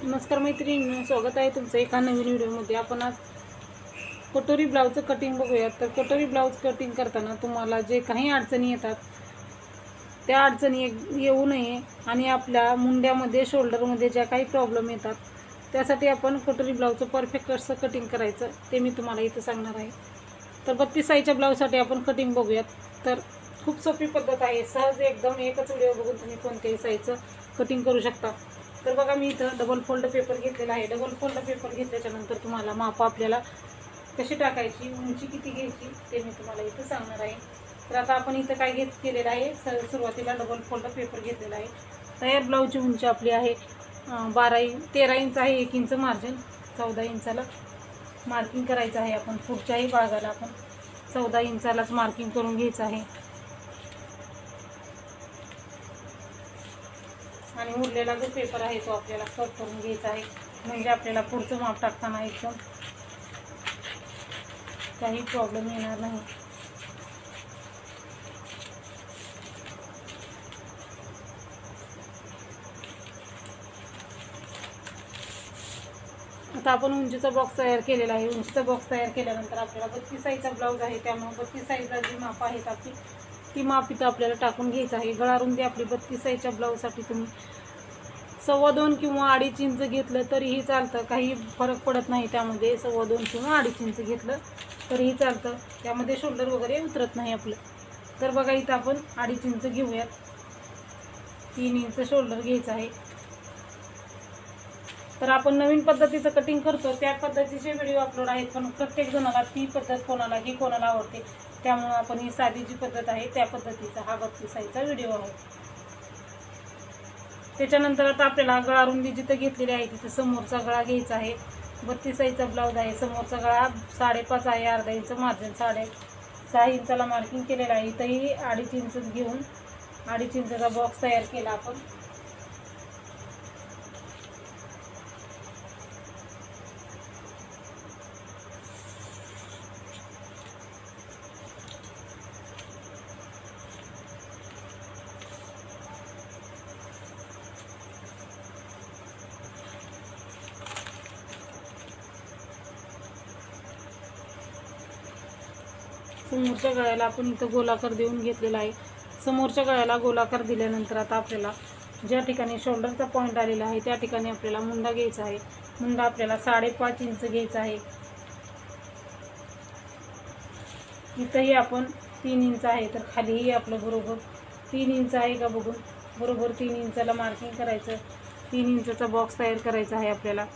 नमस्कार मैत्रिणींनो, स्वागत आहे तुमचं एका नवीन व्हिडिओमध्ये। आपण आज कटोरी ब्लाउजचं कटिंग बघूयात। तर कटोरी ब्लाउज कटिंग करताना तुम्हाला जे काही अडचणी येतात त्या अडचणी येऊ नये आणि आपल्या मुंड्यामध्ये शोल्डरमध्ये ज्या काही प्रॉब्लेम येतात त्यासाठी आपण कटोरी ब्लाउजचं परफेक्ट कसं कटिंग करायचं ते मी तुम्हाला इथं सांगणार आहे। तर 32 साईजच्या ब्लाउजसाठी आपण कटिंग बघूयात। तर खूप सोपी पद्धत आहे, सहज एकदम एकच व्हिडिओ बघून तुम्ही कोणत्याही साईजचं कटिंग करू शकता। तर बघा, मी इथं डबल फोल्ड पेपर घेतलेला आहे। डबल फोल्ड पेपर घेतल्याच्यानंतर तुम्हाला माप आपल्याला कशी टाकायची, उंची किती घ्यायची ते मी तुम्हाला इथं सांगणार आहे। तर आता आपण इथं काय केलेलं आहे, सुरुवातीला डबल फोल्ड पेपर घेतलेला आहे। तयार ब्लाऊजची उंची आपली आहे 13 इंच आहे। 1 इंच मार्जिन, 14 इंचाला मार्किंग करायचं आहे। आपण पुढच्याही भागाला आपण 14 इंचालाच मार्किंग करून घ्यायचं आहे आणि उरलेला जो पेपर आहे तो आपल्याला कट करून घ्यायचा आहे, म्हणजे आपल्याला पुढचं माप टाकताना एकदम काही प्रॉब्लेम येणार नाही। आता आपण उंचीचा बॉक्स तयार केलेला आहे। उंचीचा बॉक्स तयार केल्यानंतर आपल्याला 32 साईजचा ब्लाऊज आहे, त्यामुळे 32 साईजला जी माप आहेत आपली ती माप इथं आपल्याला टाकून घ्यायचं आहे। गळा रुंदी आपली 32 साईजच्या ब्लाऊजसाठी तुम्ही 2.25 किंवा 2.5 इंच घेतलं तरीही चालतं, काही फरक पडत नाही त्यामध्ये। 2.25 किंवा 2.5 इंच घेतलं तरीही चालतं, त्यामध्ये शोल्डर वगैरे उतरत नाही आपलं। तर बघा, इथं आपण 2.5 इंच घेऊयात, 3 इंच शोल्डर घ्यायचं आहे। तर आपण नवीन पद्धतीचं कटिंग करतो त्या पद्धतीचे व्हिडिओ अपलोड आहेत, पण प्रत्येक जणाला ती पद्धत कोणाला आवडते, त्यामुळे आपण ही साधी जी पद्धत आहे त्या पद्धतीचा हा 32 साईजचा व्हिडिओ आहे। त्याच्यानंतर आता आपल्याला गळा रुंदी जिथं घेतलेली आहे तिथं समोरचा गळा घ्यायचा आहे। 32 साईजचा ब्लाऊज आहे, समोरचा गळा 5.5 आहे, अर्धा इंच मार्जिन, 6.5 इंचाला मार्किंग केलेलं आहे। इथंही 2.5 इंच घेऊन 2.5 इंचाचा बॉक्स तयार केला आपण। समोरच्या गळ्याला आपण इथं गोलाकार देऊन घेतलेला आहे। समोरच्या गळ्याला गोलाकार दिल्यानंतर आता आपल्याला ज्या ठिकाणी शोल्डरचा पॉईंट आलेला आहे त्या ठिकाणी आपल्याला मुंडा घ्यायचा आहे। मुंडा आपल्याला 5.5 इंच घ्यायचा आहे। इथंही आपण 3 इंच आहे, तर खालीही आपलं बरोबर 3 इंच आहे का बघून बरोबर 3 इंचाला मार्किंग करायचं। 3 इंचाचा बॉक्स तयार करायचा आहे आपल्याला।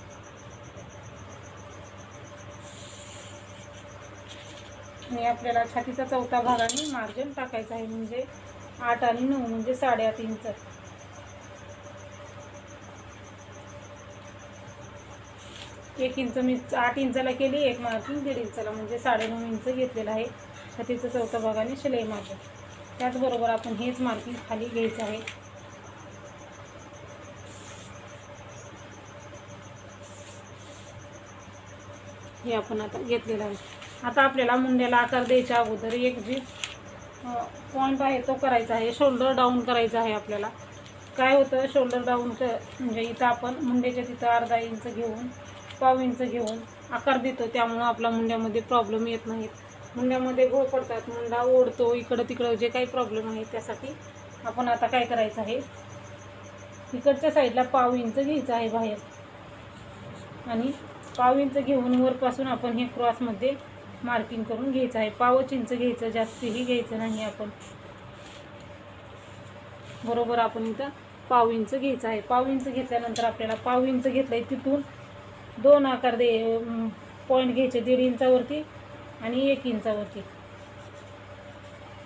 आणि आपल्याला छातीचा चौथा भागाने मार्जिन टाकायचं आहे, म्हणजे 8 आणि 9 म्हणजे 8.5 इंच। 1 इंच मी 8 इंचाला केली, एक मार्किंग 1.5 इंचाला म्हणजे 9.5 इंच घेतलेलं आहे छातीचा चौथा भागाने शिलाई मार्जिन। त्याचबरोबर आपण हेच मार्किंग खाली घ्यायचं आहे। हे आपण आता घेतलेलं आहे। आता आपल्याला मुंड्याला आकार द्यायच्या अगोदर एक जी पॉईंट आहे तो करायचा आहे, शोल्डर डाऊन करायचा आहे आपल्याला। काय होतं, शोल्डर डाऊन म्हणजे इथं आपण मुंड्याच्या तिथं अर्धा इंच घेऊन 1.5 इंच घेऊन आकार देतो, त्यामुळं आपल्या मुंड्यामध्ये प्रॉब्लेम येत नाहीत। मुंड्यामध्ये घोळ पडतात, मुंडा ओढतो, इकडं तिकडं जे काही प्रॉब्लेम आहे त्यासाठी आपण आता काय करायचं आहे, इकडच्या साईडला 1.5 इंच घ्यायचं आहे बाहेर, आणि 1.5 इंच घेऊन वरपासून आपण हे क्रॉसमध्ये मार्किंग करून घ्यायचं आहे। 1.5 इंच घ्यायचं, जास्तीही घ्यायचं नाही आपण। बरोबर आपण इथं 1.5 इंच घ्यायचं आहे। 1.5 इंच घेतल्यानंतर आपल्याला 1.5 इंच घेतलंय तिथून 2 आकार पॉईंट घ्यायचे, 1.5 इंचावरती आणि 1 इंचावरती।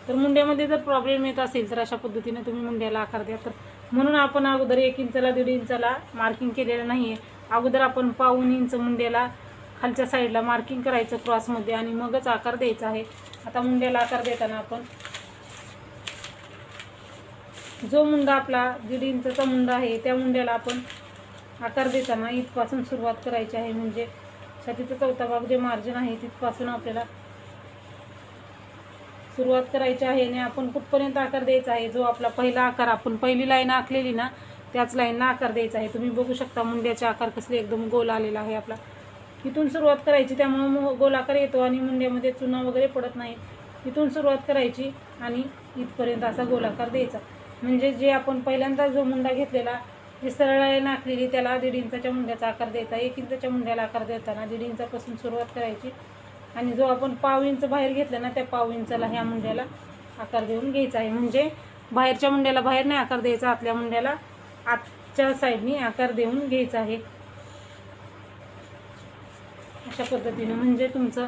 तर मुंड्यामध्ये जर प्रॉब्लेम येत असेल तर अशा पद्धतीने तुम्ही मुंड्याला आकार द्या। तर म्हणून आपण अगोदर 1 इंचाला 1.5 इंचाला मार्किंग केलेलं नाही आहे, अगोदर आपण 1.5 इंच मुंड्याला खालच्या साईडला मार्किंग करायचं क्रॉसमध्ये आणि मगच आकार द्यायचा आहे। आता मुंड्याला आकार देताना आपण जो मुंडा आपला 1.5 इंचाचा मुंडा आहे त्या मुंड्याला आपण आकार देताना इथपासून सुरुवात करायची आहे, म्हणजे छातीचा चौथा भाग जे मार्जिन आहे तिथपासून आपल्याला सुरुवात करायची आहे। आणि आपण कुठपर्यंत आकार द्यायचा आहे, जो आपला पहिला आकार आपण पहिली लाईन आखलेली ना त्याच लाईनला आकार द्यायचा आहे। तुम्ही बघू शकता मुंड्याचा आकार कसले एकदम गोल आलेला आहे आपला। इथून सुरुवात करायची, त्यामुळे गोल आकार येतो आणि मुंड्यामध्ये चुना वगैरे पडत नाही। इथून सुरुवात करायची आणि इथपर्यंत असा गोल आकार द्यायचा। म्हणजे जे आपण पहिल्यांदा जो मुंडा घेतलेला, जी सरळ लाईन आखलेली, त्याला 1.5 इंचाच्या मुंड्याचा आकार द्यायचा। 1 इंचाच्या मुंड्याला आकार देताना 1.5 इंचापासून सुरुवात करायची आणि जो आपण पाव इंच बाहेर घेतला ना, त्या पाव इंचाला ह्या मुंड्याला आकार देऊन घ्यायचा आहे। म्हणजे बाहेरच्या मुंड्याला बाहेर नाही आकार द्यायचा, आतल्या मुंड्याला आतच्या साईडनी आकार देऊन घ्यायचा आहे। अशा पद्धतीने म्हणजे तुमचं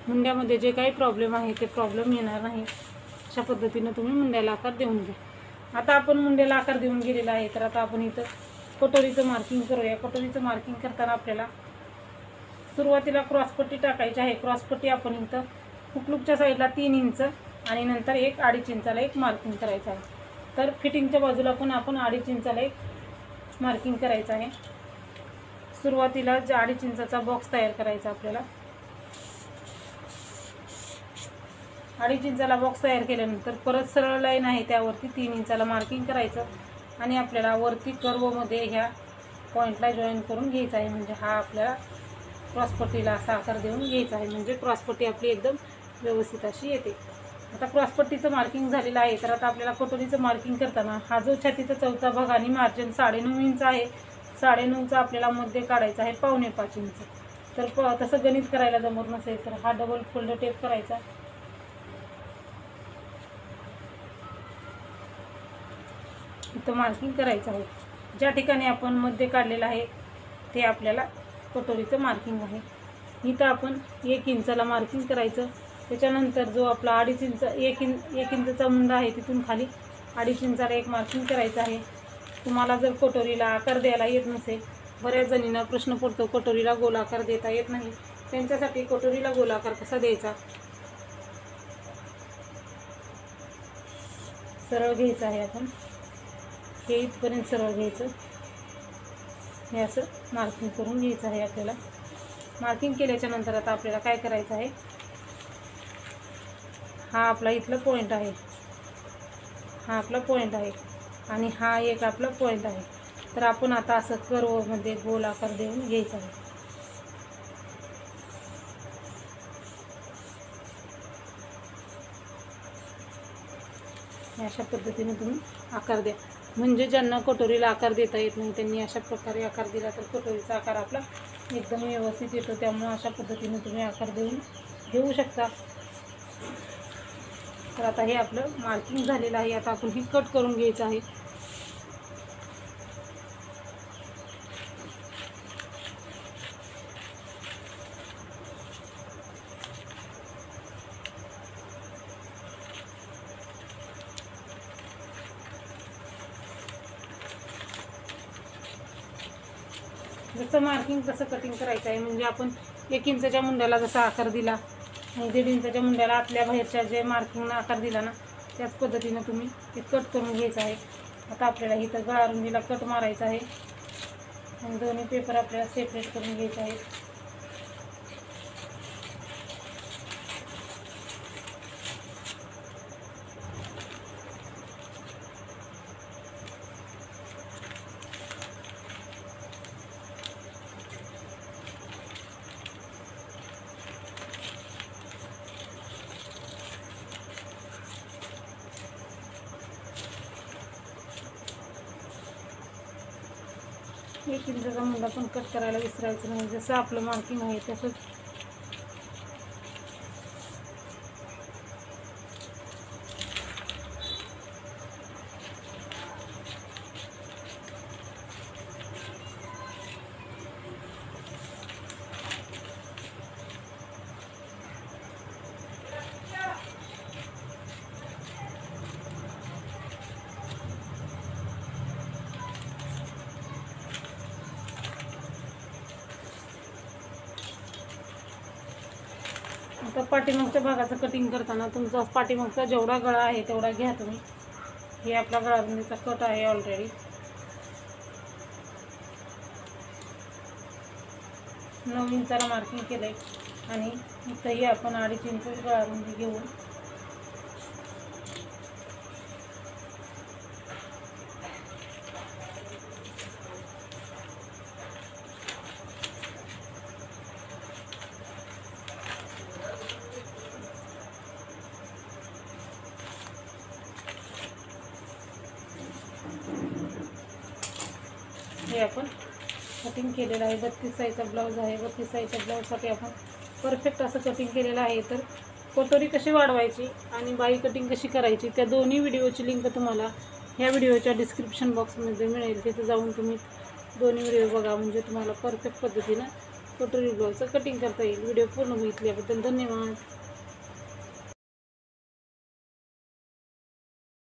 मुंड्यामध्ये जे काही प्रॉब्लेम आहे ते प्रॉब्लेम येणार नाही। अशा पद्धतीने तुम्ही मुंड्याला आकार देऊन घ्या। आता आपण मुंड्याला आकार देऊन गेलेला आहे, तर आता आपण इथं कटोरीचं मार्किंग करूया। कटोरीचं मार्किंग करताना आपल्याला सुरुवातीला क्रॉसपट्टी टाकायची आहे। क्रॉसपट्टी आपण इथं हुकलूकच्या साईडला 3 इंच आणि नंतर 1.5 इंचाला एक मार्किंग करायचं आहे। तर फिटिंगच्या बाजूला पण आपण 2.5 इंचाला एक मार्किंग करायचं आहे। सुरुवातीला 2.5 इंचाचा बॉक्स तयार करायचा आपल्याला। 2.5 इंचाला बॉक्स तयार केल्यानंतर परत सरळ लाईन आहे त्यावरती 3 इंचाला मार्किंग करायचं आणि आपल्याला वरती कर्वमध्ये ह्या पॉईंटला जॉईन करून घ्यायचा आहे। म्हणजे हा आपल्याला क्रॉसपट्टीला असा आकार देऊन घ्यायचा आहे, म्हणजे क्रॉसपट्टी आपली एकदम व्यवस्थित अशी येते। आता क्रॉसपट्टीचं मार्किंग झालेलं आहे, तर आता आपल्याला कटोरीचं मार्किंग करताना हा जो छातीचा चौथा भाग आणि मार्जिन 9.5 इंच आहे, 9.5चा आपल्याला मध्ये काढायचा आहे 4.25 इंच। तर तसं गणित करायला जमत नसेल तर हा डबल फोल्ड टेप करायचा, इथं मार्किंग करायचं आहे। ज्या ठिकाणी आपण मध्ये काढलेलं आहे ते आपल्याला कटोरीचं मार्किंग आहे। इथं आपण 1 इंचाला मार्किंग करायचं। त्याच्यानंतर जो आपला 2.5 इंच 1 इंचचा मुंडा आहे तिथून खाली 2.5 इंचाला एक मार्किंग करायचं आहे। तुम्हाला जर कटोरीला आकार द्यायला येत नसेल, बऱ्याच जणींना प्रश्न पडतो कटोरीला गोल आकार देता येत नाही, त्यांच्यासाठी कटोरीला गोल आकार कसा द्यायचा, सरळ घ्यायचं आहे। आपण हे इथपर्यंत सरळ घ्यायचं, हे असं मार्किंग करून घ्यायचं आहे आपल्याला। मार्किंग केल्याच्या नंतर आता आपल्याला काय करायचं आहे, हा आपला इथला पॉईंट आहे, हा आपला पॉईंट आहे आणि हा एक आपला पॉईंट आहे। तर आपण आता असं कर्वमध्ये गोल आकार देऊन घ्यायचा आहे। अशा पद्धतीने तुम्ही आकार द्या। म्हणजे ज्यांना कटोरीला आकार देता येत नाही त्यांनी अशा प्रकारे आकार दिला तर कटोरीचा आकार आपला एकदम व्यवस्थित येतो। त्यामुळे अशा पद्धतीने तुम्ही आकार देऊन घेऊ शकता। तर आता हे आपलं मार्किंग झालेलं आहे, आता आपण ही कट करून घ्यायचं आहे। जसं मार्किंग तसं कटिंग करायचं आहे। म्हणजे आपण 1 इंचाच्या मुंड्याला जसा आकार दिला आणि 1.5 इंचाच्या मुंड्याला आतल्या बाहेरच्या जे मार्किंगला आकार दिला ना, त्याच पद्धतीने तुम्ही ते कट करून घ्यायचं आहे। आता आपल्याला इथं गळारुंदीला कट मारायचा आहे आणि दोन्ही पेपर आपल्याला सेपरेट करून घ्यायचे आहेत। एक इंचाचा मुंडा पण कट करायला विसरायचं नाही, जसं आपलं मार्किंग आहे तसंच आता पाठीमागच्या भागाचं कटिंग करताना तुमचा पाठीमागचा जेवढा गळा आहे तेवढा घ्या तुम्ही। हे आपला गळारुंदीचा कट आहे ऑलरेडी। 9 इंचाला मार्किंग केलंय आणि इथंही आपण 2.5 इंच गळारुंदी घेऊन आपण कटिंग केलेलं आहे. 32 साईजचा ब्लाऊज आहे. 32 साईजच्या ब्लाऊजसाठी आपण परफेक्ट असं कटिंग केलेलं आहे. तर कटोरी कशी वाढवायची आणि बाई कटिंग कशी करायची त्या दोन्ही व्हिडिओची लिंक तुम्हाला ह्या व्हिडिओच्या डिस्क्रिप्शन बॉक्समध्ये मिळेल. तिथे जाऊन तुम्ही दोन्ही व्हिडिओ बघा, म्हणजे तुम्हाला परफेक्ट पद्धतीनं कटोरी ब्लाऊजचं कटिंग करता येईल. व्हिडिओ पूर्ण बघितल्याबद्दल धन्यवाद.